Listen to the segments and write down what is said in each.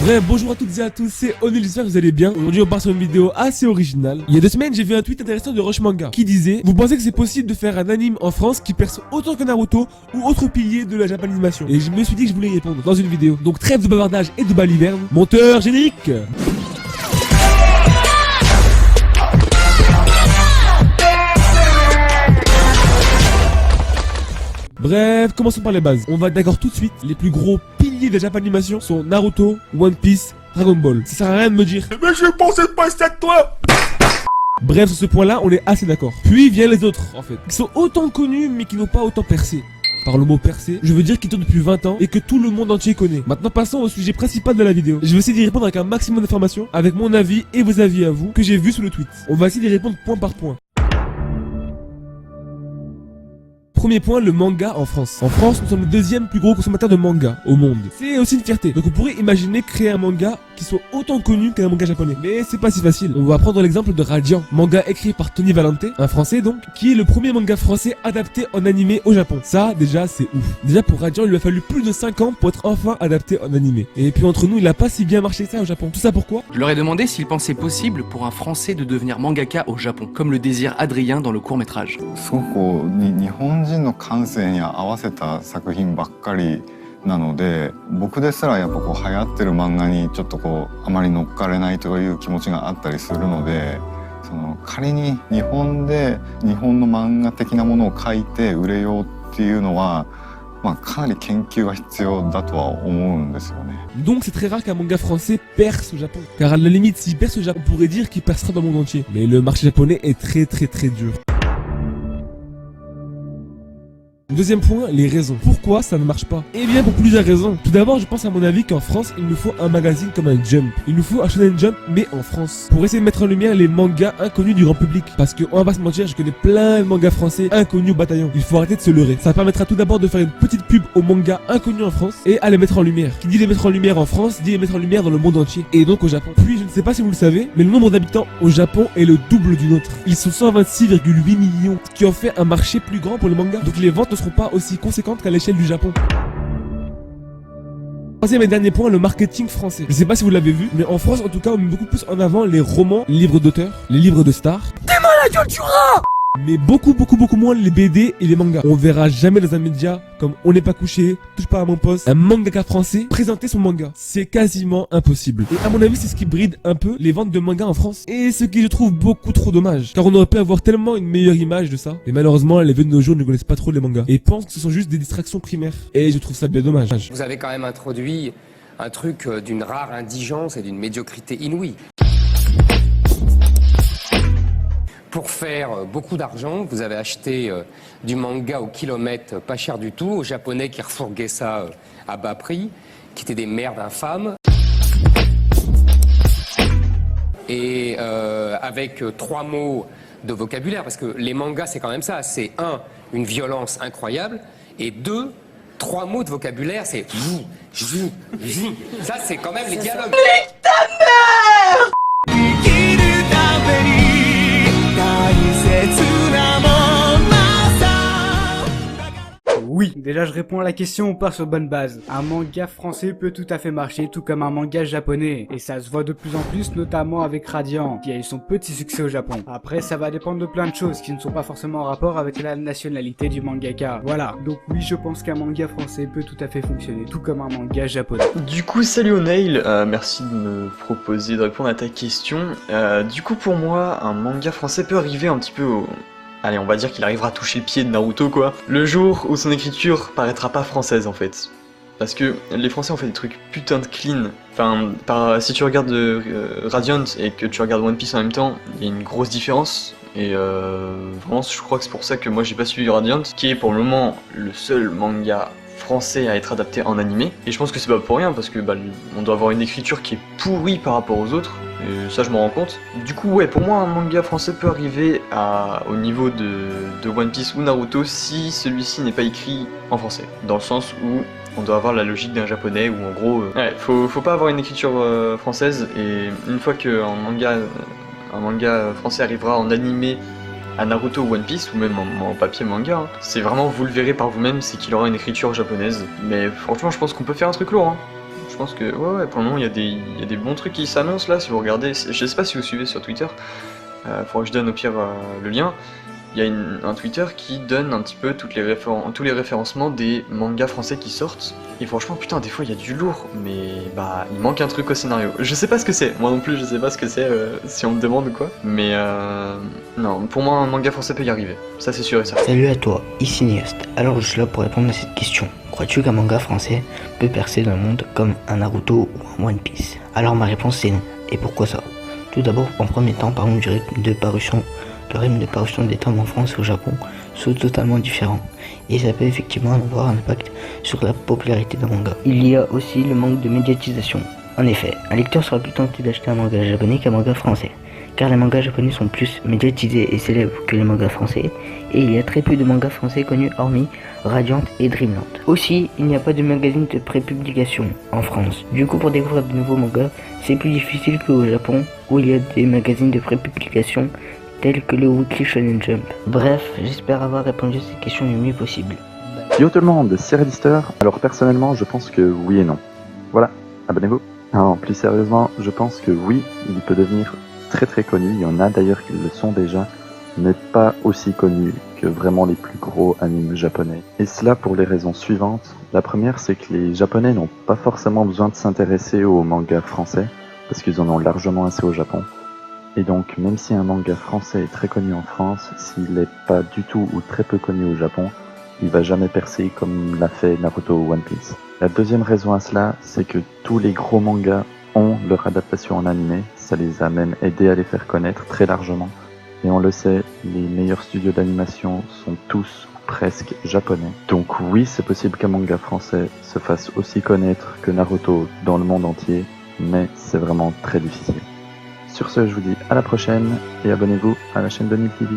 Bref, bonjour à toutes et à tous, c'est Onel, j'espère que vous allez bien. Aujourd'hui on part sur une vidéo assez originale. Il y a 2 semaines j'ai vu un tweet intéressant de Rush Manga qui disait: vous pensez que c'est possible de faire un anime en France qui perce autant que Naruto ou autre pilier de la japanisation? Et je me suis dit que je voulais y répondre dans une vidéo. Donc trêve de bavardage et de baliverne, monteur générique. Bref, commençons par les bases. On va d'accord tout de suite. Les plus gros piliers de la Japanimation sont Naruto, One Piece, Dragon Ball. Ça sert à rien de me dire: mais je pensais pas ça de toi. Bref, sur ce point-là, on est assez d'accord. Puis viennent les autres, en fait, qui sont autant connus mais qui n'ont pas autant percé. Par le mot percé, je veux dire qu'ils tournent depuis 20 ans et que tout le monde entier connaît. Maintenant passons au sujet principal de la vidéo. Je vais essayer d'y répondre avec un maximum d'informations, avec mon avis et vos avis à vous, que j'ai vu sous le tweet. On va essayer d'y répondre point par point. Premier point, le manga en France. En France, nous sommes le 2e plus gros consommateur de manga au monde. C'est aussi une fierté. Donc on pourrait imaginer créer un manga qui soit autant connu qu'un manga japonais. Mais c'est pas si facile. On va prendre l'exemple de Radiant, manga écrit par Tony Valente, un français donc, qui est le premier manga français adapté en animé au Japon. Ça, déjà, c'est ouf. Déjà pour Radiant, il lui a fallu plus de 5 ans pour être enfin adapté en animé. Et puis entre nous, il a pas si bien marché ça au Japon. Tout ça pourquoi? Je leur ai demandé s'ils pensaient possible pour un français de devenir mangaka au Japon, comme le désire Adrien dans le court-métrage. の感性に合わせた作品ばっかりなので、僕ですらやっぱこう流行ってる漫画にちょっとこうあまり乗っかれないという気持ちがあったりするので、その仮に日本で日本の漫画的なものを描いて売れようっていうのは、かなり研究が必要だとは思うんですよね。Donc c'est très rare qu'un manga français perce au Japon. Car à la limite, s'il perce au Japon, on pourrait dire qu'il percera dans le monde entier. Mais le marché japonais est très dur. Deuxième point, les raisons. Pourquoi ça ne marche pas? Eh bien pour plusieurs raisons. Tout d'abord, je pense à mon avis qu'en France, il nous faut un magazine comme un Jump. Il nous faut un Shonen Jump, mais en France. Pour essayer de mettre en lumière les mangas inconnus du grand public. Parce que, on va pas se mentir, je connais plein de mangas français inconnus au bataillon. Il faut arrêter de se leurrer. Ça permettra tout d'abord de faire une petite pub aux mangas inconnus en France et à les mettre en lumière. Qui dit les mettre en lumière en France, dit les mettre en lumière dans le monde entier. Et donc au Japon. Puis, je ne sais pas si vous le savez, mais le nombre d'habitants au Japon est le double du nôtre. Ils sont 126,8 millions. Ce qui en fait un marché plus grand pour les mangas. Donc les ventes ne seront pas aussi conséquentes qu'à l'échelle du Japon. Troisième et dernier point, le marketing français. Je sais pas si vous l'avez vu, mais en France en tout cas on met beaucoup plus en avant les romans, les livres d'auteurs, les livres de stars. Dis-moi la gueule du rat! Mais beaucoup moins les BD et les mangas. On verra jamais dans un média comme On n'est pas couché, Touche pas à mon poste, un mangaka français présenter son manga. C'est quasiment impossible. Et à mon avis, c'est ce qui bride un peu les ventes de mangas en France. Et ce qui je trouve beaucoup trop dommage. Car on aurait pu avoir tellement une meilleure image de ça. Mais malheureusement, les vieux de nos jours ne connaissent pas trop les mangas. Et pensent que ce sont juste des distractions primaires. Et je trouve ça bien dommage. Vous avez quand même introduit un truc d'une rare indigence et d'une médiocrité inouïe. Pour faire beaucoup d'argent, vous avez acheté du manga au kilomètre, pas cher du tout, aux Japonais qui refourguaient ça à bas prix, qui étaient des merdes infâmes. Et avec 3 mots de vocabulaire, parce que les mangas c'est quand même ça, c'est 1, une violence incroyable, et 2, 3 mots de vocabulaire, c'est... Ça c'est quand même les dialogues. Nique ta mère! Oui, déjà je réponds à la question, on part sur bonne base. Un manga français peut tout à fait marcher, tout comme un manga japonais. Et ça se voit de plus en plus, notamment avec Radiant, qui a eu son petit succès au Japon. Après, ça va dépendre de plein de choses qui ne sont pas forcément en rapport avec la nationalité du mangaka. Voilà, donc oui, je pense qu'un manga français peut tout à fait fonctionner, tout comme un manga japonais. Du coup, salut Oneil, merci de me proposer de répondre à ta question. Du coup, pour moi, un manga français peut arriver un petit peu au... Allez, on va dire qu'il arrivera à toucher le pied de Naruto, quoi. Le jour où son écriture paraîtra pas française, en fait. Parce que les Français ont fait des trucs putain de clean. Enfin, si tu regardes Radiant et que tu regardes One Piece en même temps, il y a une grosse différence. Et vraiment, je crois que c'est pour ça que moi j'ai pas suivi Radiant, qui est pour le moment le seul manga français à être adapté en animé. Et je pense que c'est pas pour rien, parce que on doit avoir une écriture qui est pourrie par rapport aux autres. Et ça je m'en rends compte. Du coup ouais, pour moi un manga français peut arriver au niveau de One Piece ou Naruto si celui-ci n'est pas écrit en français. Dans le sens où on doit avoir la logique d'un japonais où en gros... faut pas avoir une écriture française, et une fois qu'un manga français arrivera en animé à Naruto ou One Piece, ou même en papier manga, c'est vraiment, vous le verrez par vous-même, c'est qu'il aura une écriture japonaise. Mais franchement je pense qu'on peut faire un truc lourd. Je pense que, ouais, pour le moment, il y a des bons trucs qui s'annoncent là, si vous regardez. Je sais pas si vous suivez sur Twitter, faudra que je donne au pire le lien. Il y a un Twitter qui donne un petit peu tous les référencements des mangas français qui sortent. Et franchement, putain, des fois il y a du lourd, mais bah, il manque un truc au scénario. Je sais pas ce que c'est, moi non plus, je sais pas ce que c'est si on me demande ou quoi. Mais non, pour moi, un manga français peut y arriver. Ça, c'est sûr et certain. Salut à toi, ici Niast. Alors je suis là pour répondre à cette question. Crois-tu qu'un manga français peut percer dans le monde comme un Naruto ou un One Piece? Alors ma réponse c'est non. Et pourquoi ça? Tout d'abord, en premier temps, parlons du rythme de parution. Le rythme de parution des tomes en France et au Japon sont totalement différents. Et ça peut effectivement avoir un impact sur la popularité d'un manga. Il y a aussi le manque de médiatisation. En effet, un lecteur sera plus tenté d'acheter un manga japonais qu'un manga français. Car les mangas japonais sont plus médiatisés et célèbres que les mangas français, et il y a très peu de mangas français connus hormis Radiant et Dreamland. Aussi, il n'y a pas de magazine de prépublication en France. Du coup, pour découvrir de nouveaux mangas, c'est plus difficile qu'au Japon, où il y a des magazines de prépublication tels que le Weekly Shonen Jump. Bref, j'espère avoir répondu à cette question du mieux possible. Yo tout le monde, c'est Redister. Alors personnellement, je pense que oui et non. Voilà, abonnez-vous. Non, plus sérieusement, je pense que oui, il peut devenir très très connu. Il y en a d'ailleurs qui le sont déjà, mais pas aussi connus que vraiment les plus gros animes japonais. Et cela pour les raisons suivantes. La première, c'est que les Japonais n'ont pas forcément besoin de s'intéresser aux mangas français, parce qu'ils en ont largement assez au Japon. Et donc, même si un manga français est très connu en France, s'il n'est pas du tout ou très peu connu au Japon, il va jamais percer comme l'a fait Naruto ou One Piece. La deuxième raison à cela, c'est que tous les gros mangas ont leur adaptation en animé, ça les a même aidés à les faire connaître très largement. Et on le sait, les meilleurs studios d'animation sont tous ou presque japonais. Donc oui, c'est possible qu'un manga français se fasse aussi connaître que Naruto dans le monde entier, mais c'est vraiment très difficile. Sur ce, je vous dis à la prochaine et abonnez-vous à la chaîne de Nil TV.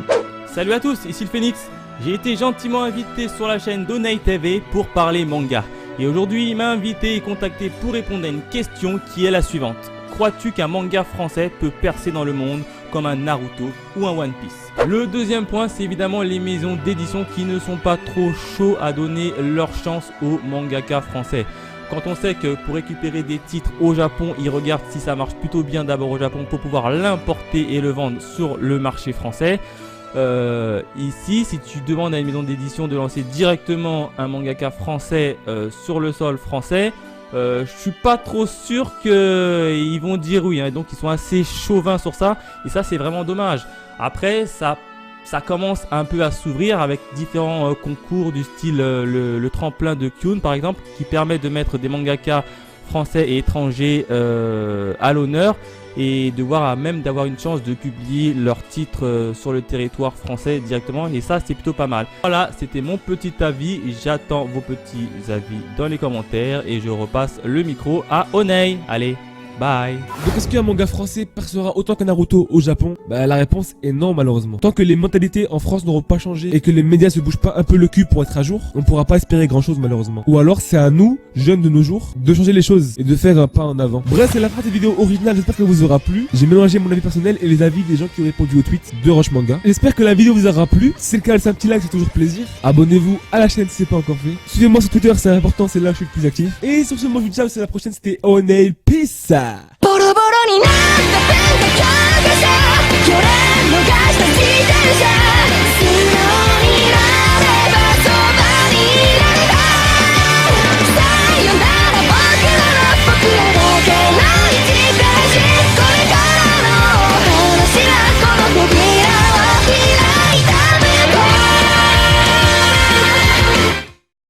Salut à tous, ici le Phoenix. J'ai été gentiment invité sur la chaîne d'Onei TV pour parler manga. Et aujourd'hui, il m'a invité et contacté pour répondre à une question qui est la suivante. Crois-tu qu'un manga français peut percer dans le monde comme un Naruto ou un One Piece? Le deuxième point, c'est évidemment les maisons d'édition qui ne sont pas trop chauds à donner leur chance aux mangaka français. Quand on sait que pour récupérer des titres au Japon, ils regardent si ça marche plutôt bien d'abord au Japon pour pouvoir l'importer et le vendre sur le marché français. Ici, si tu demandes à une maison d'édition de lancer directement un mangaka français sur le sol français, je suis pas trop sûr qu'ils vont dire oui, hein. Donc ils sont assez chauvins sur ça et ça c'est vraiment dommage. Après ça commence un peu à s'ouvrir avec différents concours du style le tremplin de Kyun par exemple, qui permet de mettre des mangakas français et étrangers à l'honneur et même d'avoir une chance de publier leurs titres sur le territoire français directement, et ça c'est plutôt pas mal. Voilà, c'était mon petit avis, j'attends vos petits avis dans les commentaires et je repasse le micro à Onei. Allez, bye. Donc est-ce qu'un manga français percera autant qu'un Naruto au Japon? Bah la réponse est non malheureusement. Tant que les mentalités en France n'auront pas changé et que les médias se bougent pas un peu le cul pour être à jour, on pourra pas espérer grand chose malheureusement. Ou alors c'est à nous, jeunes de nos jours, de changer les choses et de faire un pas en avant. Bref, c'est la fin de cette vidéo originale, j'espère qu'elle vous aura plu. J'ai mélangé mon avis personnel et les avis des gens qui ont répondu au tweet de Roche Manga. J'espère que la vidéo vous aura plu. Si c'est le cas, laissez un petit like, c'est toujours plaisir. Abonnez-vous à la chaîne si c'est pas encore fait. Suivez-moi sur Twitter, c'est important, c'est là que je suis le plus actif. Et sur ce, moi je vous dis ciao, c'est la prochaine, c'était Onei, peace. ボロボロになった文化教科書これ逃した自転車